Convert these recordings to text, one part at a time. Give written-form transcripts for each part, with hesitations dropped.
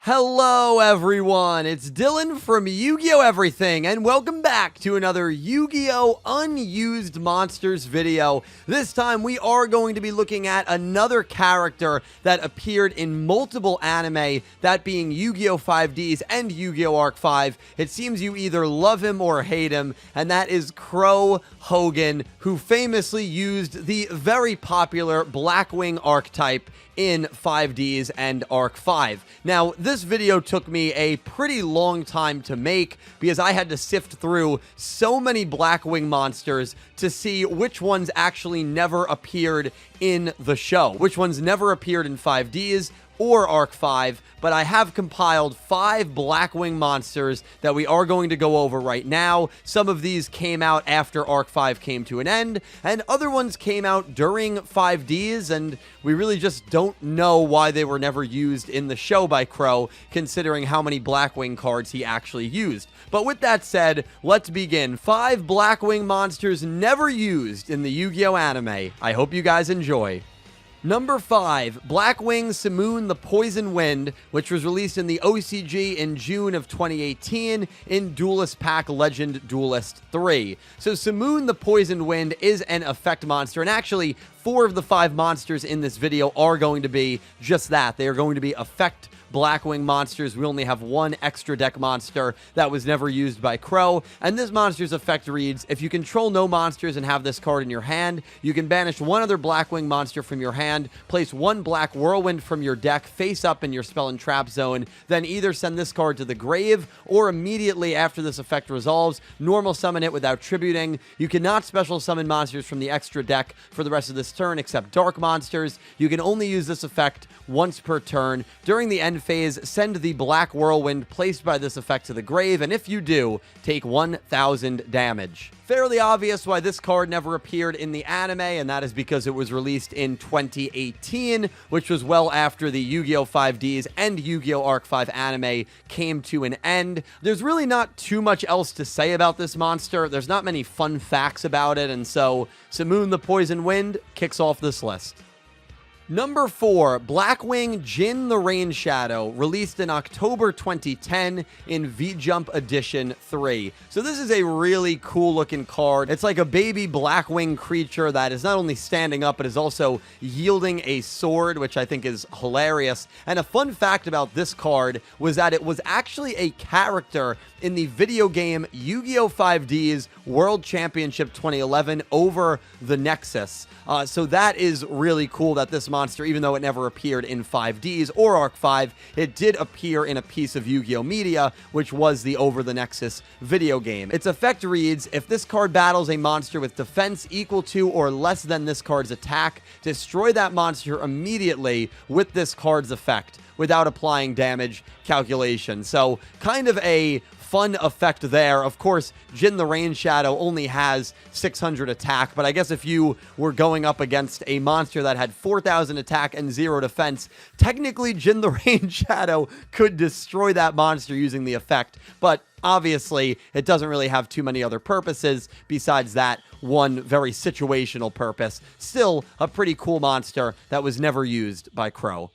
Hello everyone, it's Dylan from Yugioh Everything, and welcome back to another Yu-Gi-Oh! Unused Monsters video. This time we are going to be looking at another character that appeared in multiple anime, that being Yu-Gi-Oh! 5Ds and Yu-Gi-Oh! Arc 5. It seems you either love him or hate him, and that is Crow Hogan, who famously used the very popular Blackwing archetype in 5Ds and Arc 5. Now, this video took me a pretty long time to make because I had to sift through so many Blackwing monsters to see which ones actually never appeared in the show, which ones never appeared in 5Ds or Arc 5, but I have compiled 5 Blackwing monsters that we are going to go over right now. Some of these came out after Arc 5 came to an end, and other ones came out during 5Ds, and we really just don't know why they were never used in the show by Crow, considering how many Blackwing cards he actually used. But with that said, let's begin. 5 Blackwing monsters never used in the Yu-Gi-Oh! Anime. I hope you guys enjoy. Number 5, Blackwing Simoon the Poison Wind, which was released in the OCG in June of 2018 in Duelist Pack Legend Duelist 3. So Simoon the Poison Wind is an effect monster, and actually 4 of the 5 monsters in this video are going to be just that. They are going to be effect Blackwing monsters. We only have 1 extra deck monster that was never used by Crow, and this monster's effect reads: if you control no monsters and have this card in your hand, you can banish 1 other Blackwing monster from your hand, place 1 Black Whirlwind from your deck face up in your spell and trap zone, then either send this card to the grave, or immediately after this effect resolves, normal summon it without tributing. You cannot special summon monsters from the extra deck for the rest of this turn except dark monsters. You can only use this effect once per turn. During the end phase, send the Black Whirlwind placed by this effect to the grave, and if you do, take 1,000 damage. Fairly obvious why this card never appeared in the anime, and that is because it was released in 2018, which was well after the Yu-Gi-Oh! 5Ds and Yu-Gi-Oh! Arc 5 anime came to an end. There's really not too much else to say about this monster. There's not many fun facts about it, and so Simoon the Poison Wind kicks off this list. Number 4, Blackwing Jin the Rain Shadow, released in October 2010 in V-Jump Edition 3. So this is a really cool looking card. It's like a baby Blackwing creature that is not only standing up, but is also yielding a sword, which I think is hilarious. And a fun fact about this card was that it was actually a character in the video game Yu-Gi-Oh! 5D's World Championship 2011 over the Nexus. So that is really cool that this monster, even though it never appeared in 5Ds or Arc 5, it did appear in a piece of Yu-Gi-Oh! Media, which was the Over the Nexus video game. Its effect reads: if this card battles a monster with defense equal to or less than this card's attack, destroy that monster immediately with this card's effect without applying damage calculation. So kind of a fun effect there. Of course, Jin the Rain Shadow only has 600 attack, but I guess if you were going up against a monster that had 4,000 attack and 0 defense, technically Jin the Rain Shadow could destroy that monster using the effect, but obviously it doesn't really have too many other purposes besides that one very situational purpose. Still a pretty cool monster that was never used by Crow.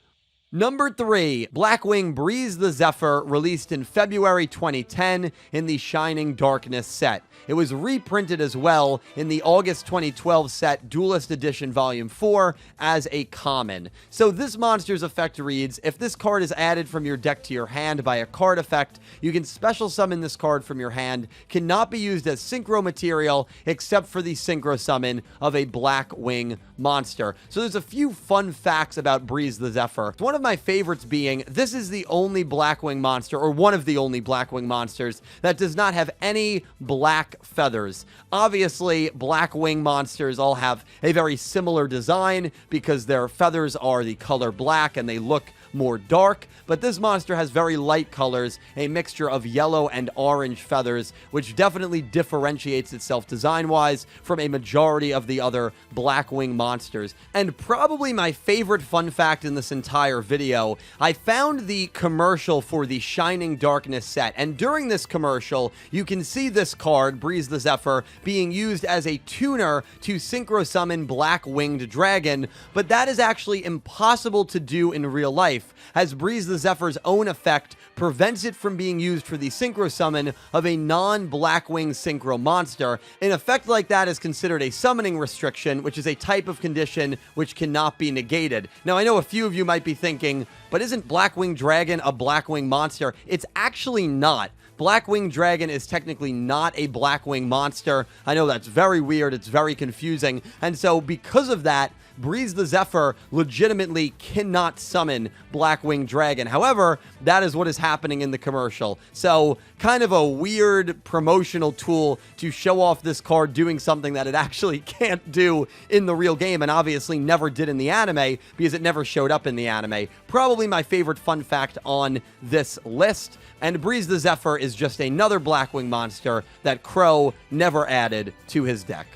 Number 3, Blackwing Breeze the Zephyr, released in February 2010 in the Shining Darkness set. It was reprinted as well in the August 2012 set Duelist Edition Volume 4 as a common. So this monster's effect reads: if this card is added from your deck to your hand by a card effect, you can special summon this card from your hand. Cannot be used as synchro material except for the synchro summon of a Blackwing monster. So there's a few fun facts about Breeze the Zephyr. One of my favorites being, this is the only Blackwing monster, or one of the only Blackwing monsters, that does not have any black feathers. Obviously, Blackwing monsters all have a very similar design because their feathers are the color black and they look more dark, but this monster has very light colors, a mixture of yellow and orange feathers, which definitely differentiates itself design-wise from a majority of the other Blackwing monsters. And probably my favorite fun fact in this entire video, I found the commercial for the Shining Darkness set, and during this commercial, you can see this card, Breeze the Zephyr, being used as a tuner to synchro summon Black Winged Dragon, but that is actually impossible to do in real life life, as Breeze the Zephyr's own effect prevents it from being used for the synchro summon of a non-Blackwing synchro monster. An effect like that is considered a summoning restriction, which is a type of condition which cannot be negated. Now, I know a few of you might be thinking, but isn't Blackwing Dragon a Blackwing monster? It's actually not. Blackwing Dragon is technically not a Blackwing monster. I know that's very weird, it's very confusing, and so because of that, Breeze the Zephyr legitimately cannot summon Blackwing Dragon. However, that is what is happening in the commercial. So, kind of a weird promotional tool to show off this card doing something that it actually can't do in the real game, and obviously never did in the anime because it never showed up in the anime. Probably my favorite fun fact on this list. And Breeze the Zephyr is just another Blackwing monster that Crow never added to his deck.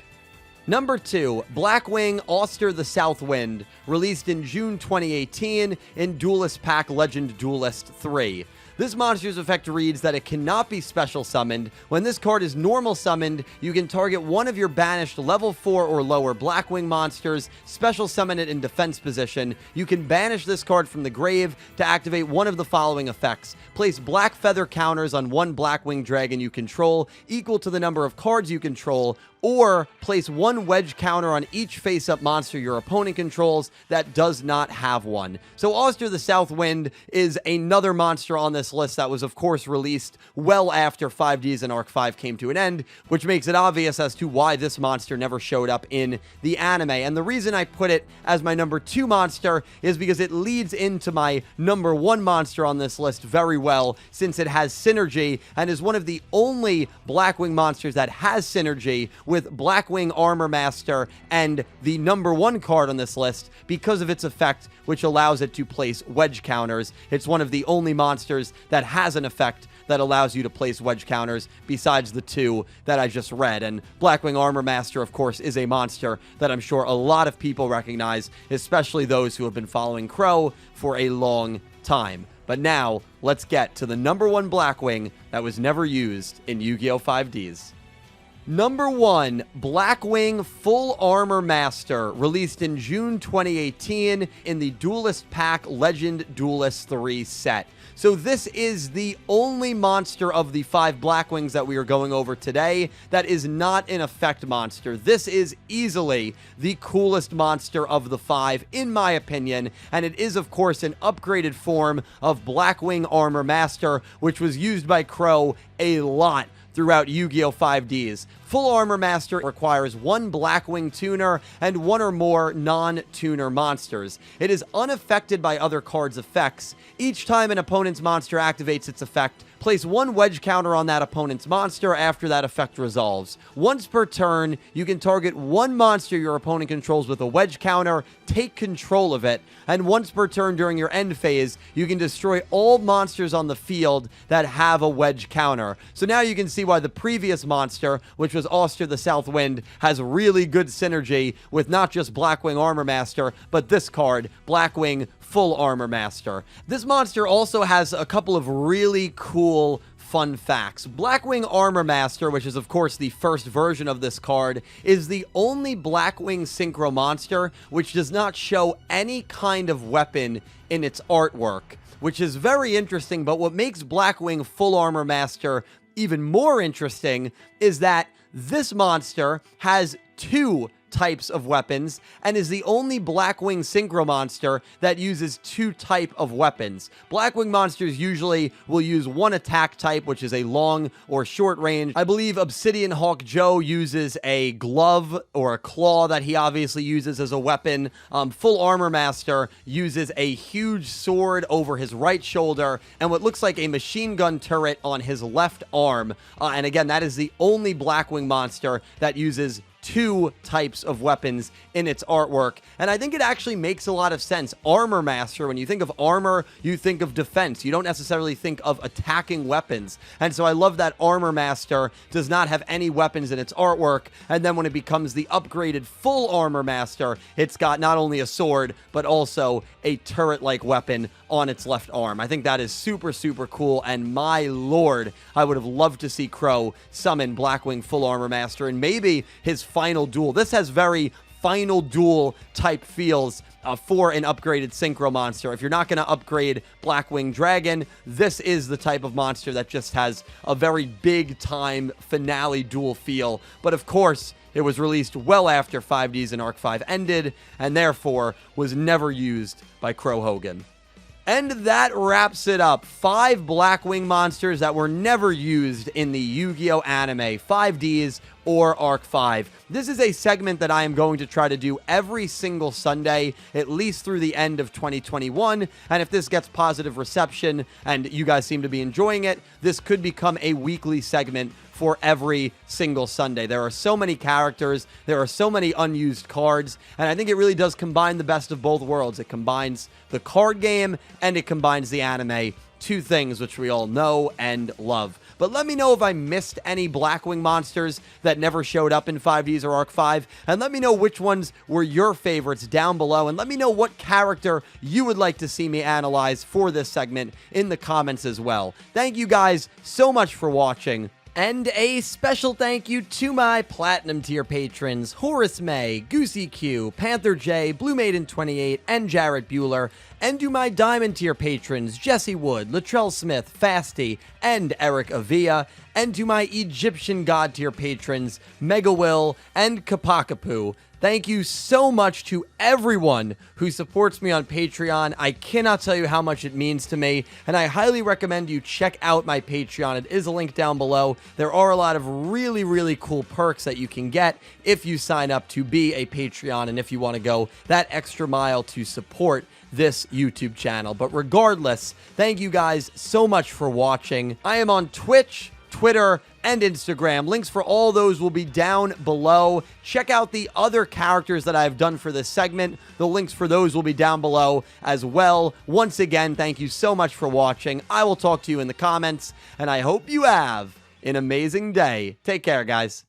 Number 2, Blackwing Oster the Southwind, released in June 2018 in Duelist Pack Legend Duelist 3. This monster's effect reads that it cannot be special summoned. When this card is normal summoned, you can target one of your banished level 4 or lower Blackwing monsters, special summon it in defense position. You can banish this card from the grave to activate one of the following effects. Place black feather counters on one Blackwing dragon you control, equal to the number of cards you control, or place one wedge counter on each face-up monster your opponent controls that does not have one. So Oster the Southwind is another monster on this list that was, of course, released well after 5Ds and Arc 5 came to an end, which makes it obvious as to why this monster never showed up in the anime. And the reason I put it as my number 2 monster is because it leads into my number 1 monster on this list very well, since it has synergy and is one of the only Blackwing monsters that has synergy with Blackwing Armor Master and the number 1 card on this list because of its effect, which allows it to place wedge counters. It's one of the only monsters that has an effect that allows you to place wedge counters besides the 2 that I just read. And Blackwing Armor Master, of course, is a monster that I'm sure a lot of people recognize, especially those who have been following Crow for a long time. But now, let's get to the number 1 Blackwing that was never used in Yu-Gi-Oh! 5Ds. Number 1, Blackwing Full Armor Master, released in June 2018 in the Duelist Pack Legend Duelist 3 set. So this is the only monster of the 5 Blackwings that we are going over today that is not an effect monster. This is easily the coolest monster of the 5, in my opinion, and it is, of course, an upgraded form of Blackwing Armor Master, which was used by Crow a lot throughout Yu-Gi-Oh! 5Ds. Full Armor Master requires one Blackwing tuner and one or more non-tuner monsters. It is unaffected by other cards' effects. Each time an opponent's monster activates its effect, place one wedge counter on that opponent's monster after that effect resolves. Once per turn, you can target one monster your opponent controls with a wedge counter, take control of it, and once per turn during your end phase, you can destroy all monsters on the field that have a wedge counter. So now you can see why the previous monster, which was Oster the Southwind, has really good synergy with not just Blackwing Armor Master, but this card, Blackwing Full Armor Master. This monster also has a couple of really cool fun facts. Blackwing Armor Master, which is of course the first version of this card, is the only Blackwing synchro monster which does not show any kind of weapon in its artwork, which is very interesting. But what makes Blackwing Full Armor Master even more interesting is that this monster has 2 types of weapons and is the only Blackwing synchro monster that uses 2 type of weapons. Blackwing monsters usually will use one attack type, which is a long or short range. I believe Obsidian Hawk Joe uses a glove or a claw that he obviously uses as a weapon. Full Armor Master uses a huge sword over his right shoulder and what looks like a machine gun turret on his left arm. And again, that is the only Blackwing monster that uses 2 types of weapons in its artwork, and I think it actually makes a lot of sense. Armor Master, when you think of armor, you think of defense. You don't necessarily think of attacking weapons, and so I love that Armor Master does not have any weapons in its artwork, and then when it becomes the upgraded Full Armor Master, it's got not only a sword, but also a turret-like weapon on its left arm. I think that is super, super cool, and my lord, I would have loved to see Crow summon Blackwing Full Armor Master, and maybe his final duel. This has very final duel type feels for an upgraded Synchro monster. If you're not going to upgrade Blackwing Dragon, this is the type of monster that just has a very big time finale duel feel. But of course, it was released well after 5Ds and Arc 5 ended, and therefore was never used by Crow Hogan. And that wraps it up. 5 Blackwing monsters that were never used in the Yu-Gi-Oh! Anime, 5Ds or Arc 5. This is a segment that I am going to try to do every single Sunday, at least through the end of 2021. And if this gets positive reception and you guys seem to be enjoying it, this could become a weekly segment for every single Sunday. There are so many characters, there are so many unused cards, and I think it really does combine the best of both worlds. It combines the card game and it combines the anime, two things which we all know and love. But let me know if I missed any Blackwing monsters that never showed up in 5Ds or Arc 5, and let me know which ones were your favorites down below, and let me know what character you would like to see me analyze for this segment in the comments as well. Thank you guys so much for watching. And a special thank you to my Platinum tier patrons, Horace Maye, Goosey Q, Panther J, Blue Maiden 28, and Jarrett Buller, and to my Diamond tier patrons, Jesse Wood, Latrell Smith, Fasty, and Erick Avila, and to my Egyptian God tier patrons, MegaWill and Ccapacappuuu. Thank you so much to everyone who supports me on Patreon. I cannot tell you how much it means to me, and I highly recommend you check out my Patreon. It is a link down below. There are a lot of really, really cool perks that you can get if you sign up to be a Patreon and if you want to go that extra mile to support this YouTube channel. But regardless, thank you guys so much for watching. I am on Twitch, Twitter, and Instagram. Links for all those will be down below. Check out the other characters that I've done for this segment. The links for those will be down below as well. Once again, thank you so much for watching. I will talk to you in the comments, and I hope you have an amazing day. Take care, guys.